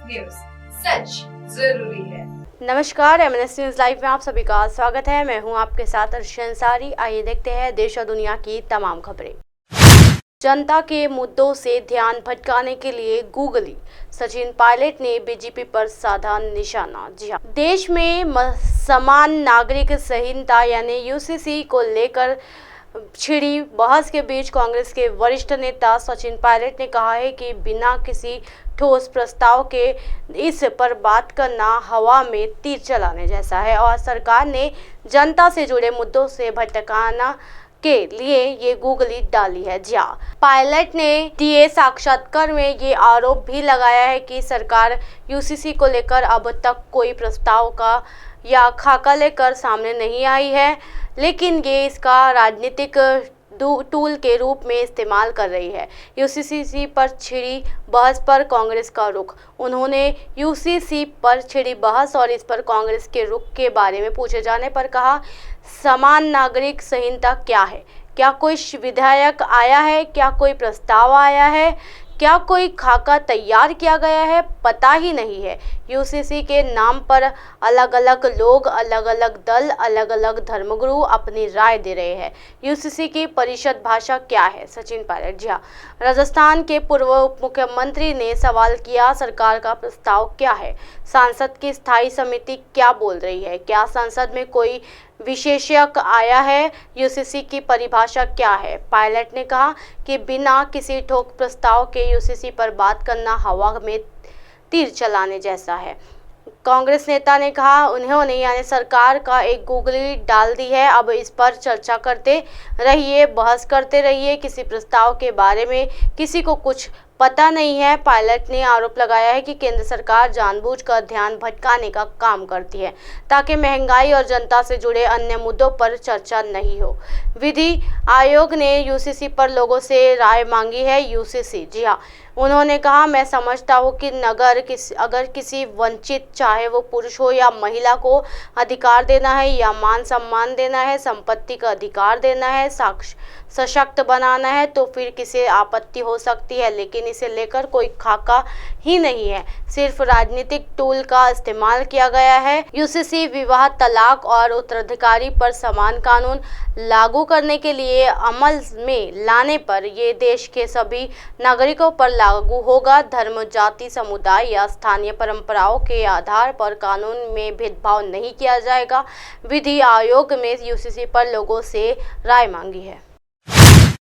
News, सच जरूरी है। नमस्कार, MNS न्यूज लाइव में आप सभी का स्वागत है। मैं हूं आपके साथ अर्शी अंसारी। आइए देखते हैं देश और दुनिया की तमाम खबरें। जनता के मुद्दों से ध्यान भटकाने के लिए गूगली सचिन पायलट ने बीजेपी पर साधा निशाना। जी हां, देश में समान नागरिक संहिता यानी UCC को लेकर छिड़ी बहस के बीच कांग्रेस के वरिष्ठ नेता सचिन पायलट ने कहा है कि बिना किसी ठोस प्रस्ताव के इस पर बात करना हवा में तीर चलाने जैसा है और सरकार ने जनता से जुड़े मुद्दों से भटकाना के लिए ये गूगली डाली है। जी हां, पायलट ने दिए साक्षात्कार में ये आरोप भी लगाया है कि सरकार UCC को लेकर अब तक कोई प्रस्ताव का या खाका लेकर सामने नहीं आई है, लेकिन ये इसका राजनीतिक टूल के रूप में इस्तेमाल कर रही है। UCC पर छिड़ी बहस पर कांग्रेस का रुख। उन्होंने UCC पर छिड़ी बहस और इस पर कांग्रेस के रुख के बारे में पूछे जाने पर कहा, समान नागरिक संहिता क्या है? क्या कोई विधेयक आया है? क्या कोई प्रस्ताव आया है? क्या कोई खाका तैयार किया गया है? पता ही नहीं है। UCC के नाम पर अलग अलग लोग, अलग अलग दल, अलग अलग धर्मगुरु अपनी राय दे रहे हैं। UCC की परिषद भाषा क्या है? सचिन पायलट। जी हाँ, राजस्थान के पूर्व उप मुख्यमंत्री ने सवाल किया, सरकार का प्रस्ताव क्या है? सांसद की स्थायी समिति क्या बोल रही है? क्या संसद में कोई विशेषज्ञ आया है? UCC की परिभाषा क्या है? पायलट ने कहा कि बिना किसी ठोस प्रस्ताव के UCC पर बात करना हवा में तीर चलाने जैसा है। कांग्रेस नेता ने कहा, उन्होंने यानी सरकार का एक गूगली डाल दी है। अब इस पर चर्चा करते रहिए, बहस करते रहिए। किसी प्रस्ताव के बारे में किसी को कुछ पता नहीं है। पायलट ने आरोप लगाया है कि केंद्र सरकार जानबूझकर ध्यान भटकाने का काम करती है ताकि महंगाई और जनता से जुड़े अन्य मुद्दों पर चर्चा नहीं हो। विधि आयोग ने UCC पर लोगों से राय मांगी है। UCC, जी हाँ, उन्होंने कहा, मैं समझता हूँ कि अगर किसी वंचित, चाहे वो पुरुष हो या महिला, को अधिकार देना है या मान सम्मान देना है, संपत्ति का अधिकार देना है, सशक्त बनाना है, तो फिर किसी आपत्ति हो सकती है, लेकिन इसे लेकर कोई खाका ही नहीं है। सिर्फ राजनीतिक टूल का इस्तेमाल किया गया है। UCC विवाह, तलाक और उत्तराधिकारी पर समान कानून लागू करने के लिए अमल में लाने पर ये देश के सभी नागरिकों पर लागू होगा। धर्म, जाति, समुदाय या स्थानीय परंपराओं के आधार पर कानून में भेदभाव नहीं किया जाएगा। विधि आयोग में UCC पर लोगों से राय मांगी है।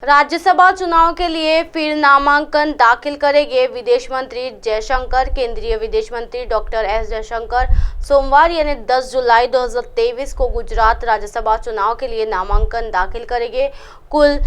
राज्यसभा चुनाव के लिए फिर नामांकन दाखिल करेंगे विदेश मंत्री जयशंकर। केंद्रीय विदेश मंत्री डॉक्टर S जयशंकर सोमवार यानी 10 जुलाई 2023 को गुजरात राज्यसभा चुनाव के लिए नामांकन दाखिल करेंगे। कुल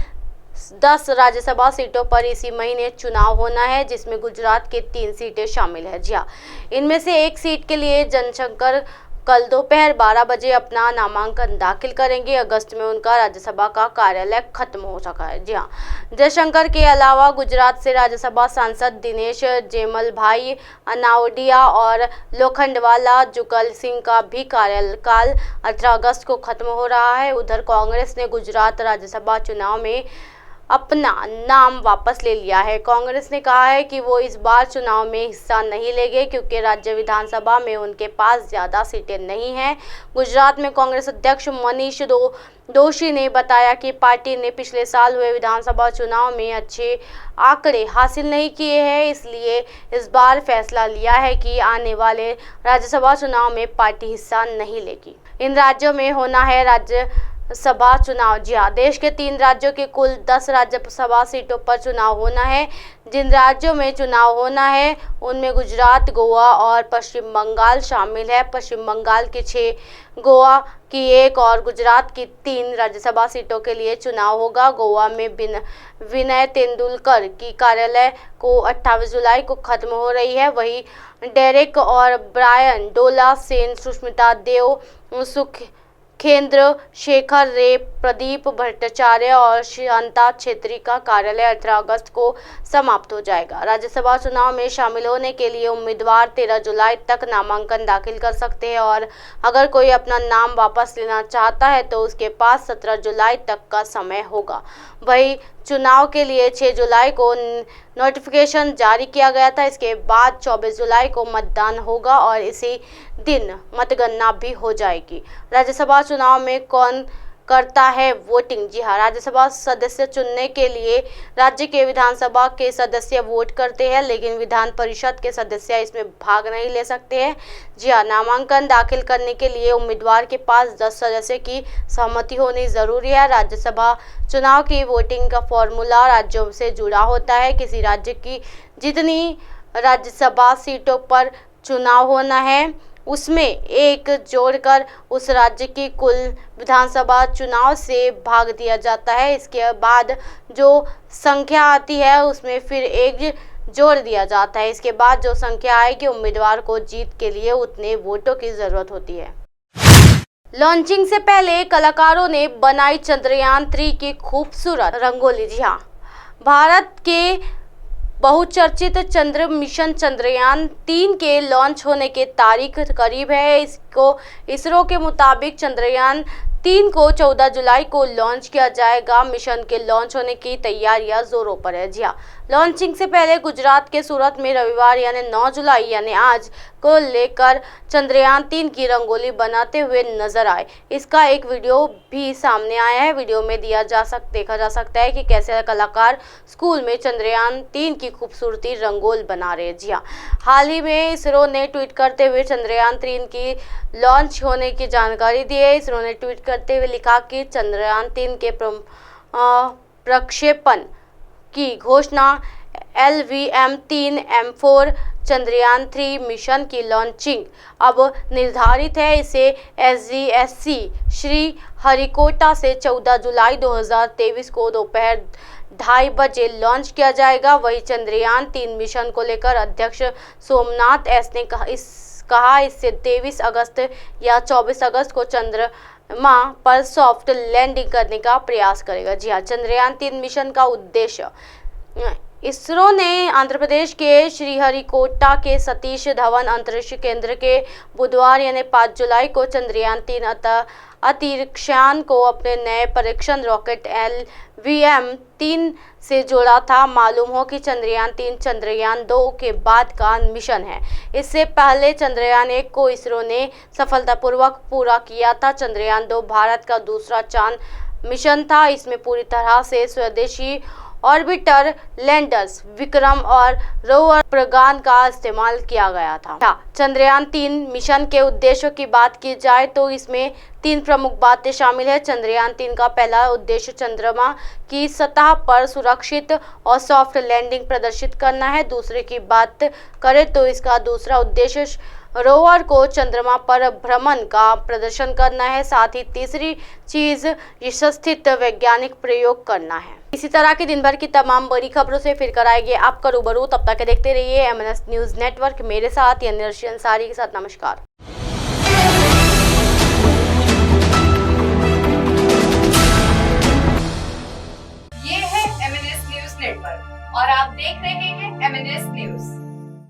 10 राज्यसभा सीटों पर इसी महीने चुनाव होना है, जिसमें गुजरात की 3 सीटें शामिल है। जी हाँ, इनमें से एक सीट के लिए जयशंकर कल दोपहर 12 बजे अपना नामांकन दाखिल करेंगे। अगस्त में उनका राज्यसभा का कार्यालय खत्म हो चुका है। जी हाँ, जयशंकर के अलावा गुजरात से राज्यसभा सांसद दिनेश जेमलभाई अनावडिया और लोखंडवाला जुगल सिंह का भी कार्यकाल 18 अगस्त को खत्म हो रहा है। उधर कांग्रेस ने गुजरात राज्यसभा चुनाव में अपना नाम वापस ले लिया है। कांग्रेस ने कहा है कि वो इस बार चुनाव में हिस्सा नहीं लेंगे क्योंकि राज्य विधानसभा में उनके पास ज़्यादा सीटें नहीं हैं। गुजरात में कांग्रेस अध्यक्ष मनीष दोशी ने बताया कि पार्टी ने पिछले साल हुए विधानसभा चुनाव में अच्छे आंकड़े हासिल नहीं किए हैं, इसलिए इस बार फैसला लिया है कि आने वाले राज्यसभा चुनाव में पार्टी हिस्सा नहीं लेगी। इन राज्यों में होना है राज्यसभा चुनाव। जी हाँ, देश के 3 राज्यों के कुल 10 राज्यसभा सीटों पर चुनाव होना है। जिन राज्यों में चुनाव होना है उनमें गुजरात, गोवा और पश्चिम बंगाल शामिल है। पश्चिम बंगाल की 6, गोवा की 1 और गुजरात की 3 राज्यसभा सीटों के लिए चुनाव होगा। गोवा में विनय तेंदुलकर की कार्यालय को 28 जुलाई को खत्म हो रही है। वहीं डेरेक और ब्रायन डोला सेन, सुष्मिता देव, सुखेंद्र शेखर रे, प्रदीप भट्टाचार्य और शांता छेत्री का कार्यालय 18 अगस्त को समाप्त हो जाएगा। राज्यसभा चुनाव में शामिल होने के लिए उम्मीदवार 13 जुलाई तक नामांकन दाखिल कर सकते हैं और अगर कोई अपना नाम वापस लेना चाहता है तो उसके पास 17 जुलाई तक का समय होगा। वहीं चुनाव के लिए 6 जुलाई को नोटिफिकेशन जारी किया गया था। इसके बाद 24 जुलाई को मतदान होगा और इसी दिन मतगणना भी हो जाएगी। राज्यसभा चुनाव में कौन करता है वोटिंग? जी हाँ, राज्यसभा सदस्य चुनने के लिए राज्य के विधानसभा के सदस्य वोट करते हैं, लेकिन विधान परिषद के सदस्य इसमें भाग नहीं ले सकते हैं। जी हाँ, नामांकन दाखिल करने के लिए उम्मीदवार के पास 10 सदस्य की सहमति होनी जरूरी है। राज्यसभा चुनाव की वोटिंग का फॉर्मूला राज्यों से जुड़ा होता है। किसी राज्य की जितनी राज्यसभा सीटों पर चुनाव होना है उसमें एक जोड़कर उस राज्य की कुल विधानसभा चुनाव से भाग दिया जाता है। इसके बाद जो संख्या आती है उसमें फिर एक जोड़ दिया जाता है। इसके बाद जो संख्या आएगी उम्मीदवार को जीत के लिए उतने वोटों की जरूरत होती है। लॉन्चिंग से पहले कलाकारों ने बनाई चंद्रयान 3 की खूबसूरत रंगोली। जी हाँ, भारत के बहुचर्चित चंद्र मिशन चंद्रयान 3 के लॉन्च होने के तारीख करीब है। इसको इसरो के मुताबिक चंद्रयान 3 को 14 जुलाई को लॉन्च किया जाएगा। मिशन के लॉन्च होने की तैयारियां जोरों पर है। जी हाँ, लॉन्चिंग से पहले गुजरात के सूरत में रविवार यानी 9 जुलाई यानी आज को लेकर चंद्रयान 3 की रंगोली बनाते हुए नजर आए। इसका एक वीडियो भी सामने आया है। वीडियो में देखा जा सकता है कि कैसे कलाकार स्कूल में चंद्रयान 3 की खूबसूरती रंगोल बना रहे हैं। जी हाँ, हाल ही में इसरो ने ट्वीट करते हुए चंद्रयान 3 की लॉन्च होने की जानकारी दी है। इसरो ने ट्वीट करते हुए लिखा कि चंद्रयान 3 के प्रक्षेपण की घोषणा LVM-3M4 चंद्रयान 3 मिशन की लॉन्चिंग अब निर्धारित है। इसे SGSC श्री हरिकोटा से 14 जुलाई 2023 को दोपहर 2:30 बजे लॉन्च किया जाएगा। वही चंद्रयान 3 मिशन को लेकर अध्यक्ष सोमनाथ एस ने कहा इससे 23 अगस्त या 24 अगस्त को चंद्रमा पर सॉफ्ट लैंडिंग करने का प्रयास करेगा। जी हाँ, चंद्रयान 3 मिशन का उद्देश्य इसरो ने आंध्र प्रदेश के श्रीहरिकोटा के सतीश धवन अंतरिक्ष केंद्र के बुधवार यानी 5 जुलाई को चंद्रयान 3 अंतरिक्षयान को अपने नए परीक्षण रॉकेट LVM-3 से जोड़ा था। मालूम हो कि चंद्रयान 3 चंद्रयान 2 के बाद का मिशन है। इससे पहले चंद्रयान 1 को इसरो ने सफलतापूर्वक पूरा किया था। चंद्रयान 2 भारत का दूसरा चांद मिशन था। इसमें पूरी तरह से स्वदेशी ऑर्बिटर लैंडर्स विक्रम और रोवर प्रज्ञान का इस्तेमाल किया गया था। चंद्रयान 3 मिशन के उद्देश्यों की बात की जाए तो इसमें 3 प्रमुख बातें शामिल है। चंद्रयान 3 का पहला उद्देश्य चंद्रमा की सतह पर सुरक्षित और सॉफ्ट लैंडिंग प्रदर्शित करना है। दूसरे की बात करें तो इसका दूसरा उद्देश्य रोवर को चंद्रमा पर भ्रमण का प्रदर्शन करना है। साथ ही तीसरी चीज यशस्थित वैज्ञानिक प्रयोग करना है। इसी तरह की दिन भर की तमाम बड़ी खबरों से फिर कराएंगे आपका रूबरू। तब तक देखते रहिए MNS न्यूज नेटवर्क। मेरे साथ यानी अर्शी अंसारी के साथ नमस्कार।